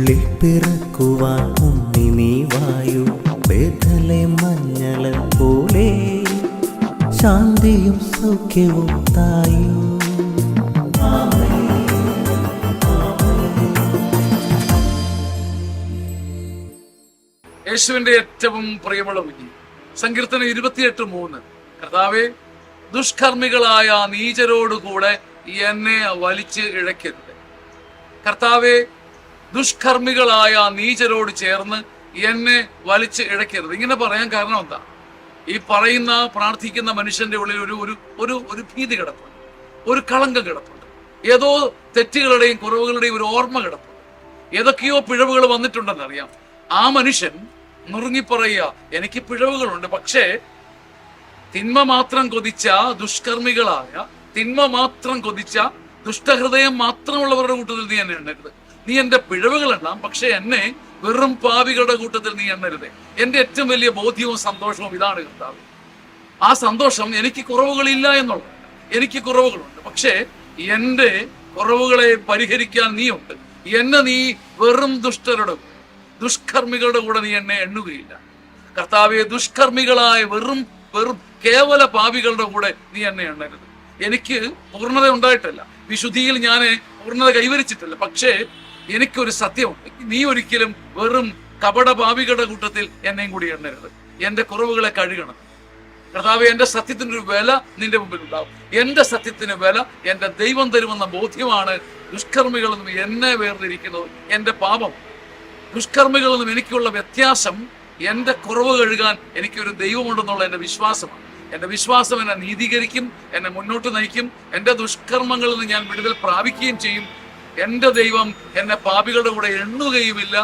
ഉള്ളിൽ പിറക്കുവാൻ ഉണ്ണി നീ വായു, ബേഥലേം മഞ്ഞള പോലെ ശാന്തിയും സൗഖ്യവും തായു. യേശുവിന്റെ ഏറ്റവും പ്രിയമുള്ള കുഞ്ഞി, സങ്കീർത്തനം 28:3, കർത്താവേ, ദുഷ്കർമ്മികളായ നീചരോടുകൂടെ എന്നെ വലിച്ച് ഇഴക്കരുത്. കർത്താവേ, ദുഷ്കർമ്മികളായ നീചരോട് ചേർന്ന് എന്നെ വലിച്ച് ഇഴക്കരുത്. ഇങ്ങനെ പറയാൻ കാരണം എന്താ? ഈ പറയുന്ന പ്രാർത്ഥിക്കുന്ന മനുഷ്യന്റെ ഉള്ളിൽ ഒരു ഭീതി കിടപ്പുണ്ട്, ഒരു കളങ്കം കിടപ്പുണ്ട്, ഏതോ തെറ്റുകളുടെയും കുറവുകളുടെയും ഒരു ഓർമ്മ കിടപ്പുണ്ട്. ഏതൊക്കെയോ പിഴവുകൾ വന്നിട്ടുണ്ടെന്നറിയാം. ആ മനുഷ്യൻ നുറുങ്ങിപ്പറയുക, എനിക്ക് പിഴവുകളുണ്ട്, പക്ഷേ തിന്മ മാത്രം കൊതിച്ച ദുഷ്കർമ്മികളായ, തിന്മ മാത്രം കൊതിച്ച ദുഷ്ടഹൃദയം മാത്രമുള്ളവരുടെ കൂട്ടത്തിൽ നീ എന്നെ എണ്ണരുത്. നീ എന്റെ പിഴവുകൾ എണ്ണാം, പക്ഷെ എന്നെ വെറും പാപികളുടെ കൂട്ടത്തിൽ നീ എണ്ണരുത്. എന്റെ ഏറ്റവും വലിയ ബോധ്യവും സന്തോഷവും ഇതാണ് കർത്താവ്. ആ സന്തോഷം എനിക്ക് കുറവുകളില്ല എന്നുള്ളത്. എനിക്ക് കുറവുകളുണ്ട്, പക്ഷേ എന്റെ കുറവുകളെ പരിഹരിക്കാൻ നീയുണ്ട്. എന്നെ നീ വെറും ദുഷ്കർമ്മികളുടെ കൂടെ നീ എന്നെ എണ്ണുകയില്ല. കർത്താവെ, ദുഷ്കർമ്മികളായ വെറും കേവല പാപികളുടെ കൂടെ നീ എന്നെ എണ്ണരുത്. എനിക്ക് പൂർണ്ണത ഉണ്ടായിട്ടല്ല, വിശുദ്ധിയിൽ ഞാൻ പൂർണ്ണത കൈവരിച്ചിട്ടില്ല, പക്ഷേ എനിക്കൊരു സത്യമുണ്ട്. നീ ഒരിക്കലും വെറും കപട പാപികളുടെ കൂട്ടത്തിൽ എന്നെയും കൂടി എണ്ണരുത്. എന്റെ കുറവുകളെ കഴുകണം കർത്താവെ. എന്റെ സത്യത്തിനൊരു വില നിന്റെ മുമ്പിൽ ഉണ്ടാവും. എന്റെ സത്യത്തിന് വില എന്റെ ദൈവം തരുമെന്ന ബോധ്യമാണ് ദുഷ്കർമ്മികളിൽ നിന്നും എന്നെ വേർതിരിക്കുന്നത്. എന്റെ പാപം, ദുഷ്കർമ്മികളിൽ നിന്നും എനിക്കുള്ള വ്യത്യാസം എന്റെ കുറവ് കഴുകാൻ എനിക്കൊരു ദൈവമുണ്ടെന്നുള്ള എന്റെ വിശ്വാസമാണ്. എന്റെ വിശ്വാസം എന്നെ നീതീകരിക്കും, എന്നെ മുന്നോട്ട് നയിക്കും. എന്റെ ദുഷ്കർമ്മങ്ങളിൽ നിന്ന് ഞാൻ വിടുതൽ പ്രാപിക്കുകയും ചെയ്യും. എന്റെ ദൈവം എന്നെ പാപികളുടെ കൂടെ എണ്ണുകയുമില്ല.